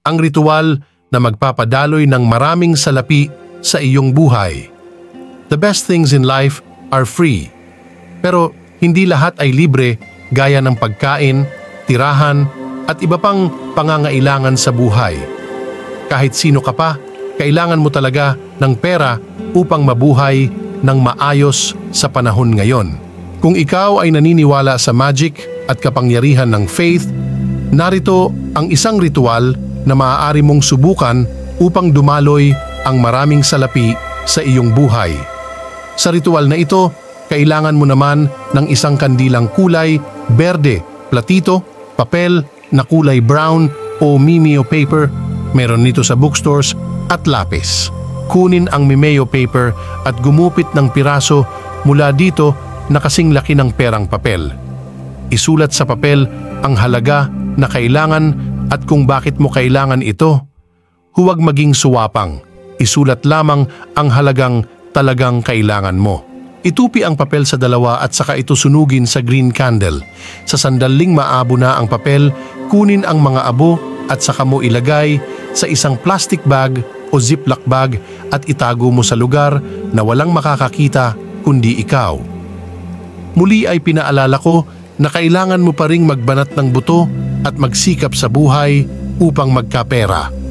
ang ritual na magpapadaloy ng maraming salapi sa iyong buhay. The best things in life are free. Pero hindi lahat ay libre gaya ng pagkain, tirahan at iba pang pangangailangan sa buhay. Kahit sino ka pa, kailangan mo talaga ng pera upang mabuhay ng maayos sa panahon ngayon. Kung ikaw ay naniniwala sa magic at kapangyarihan ng faith, narito ang isang ritual na maaari mong subukan upang dumaloy ang maraming salapi sa iyong buhay. Sa ritual na ito, kailangan mo naman ng isang kandilang kulay, berde, platito, papel na kulay brown o mimeo paper, meron nito sa bookstores, at lapis. Kunin ang mimeo paper at gumupit ng piraso mula dito na kasing laki ng perang papel. Isulat sa papel ang halaga na kailangan at kung bakit mo kailangan ito. Huwag maging suwapang. Isulat lamang ang halagang talagang kailangan mo. Itupi ang papel sa dalawa at saka ito sunugin sa green candle. Sa sandaling maabo na ang papel, kunin ang mga abo at saka mo ilagay sa isang plastic bag o ziploc bag at itago mo sa lugar na walang makakakita kundi ikaw. Muli ay pinaalala ko na kailangan mo pa ring magbanat ng buto at magsikap sa buhay upang magkapera.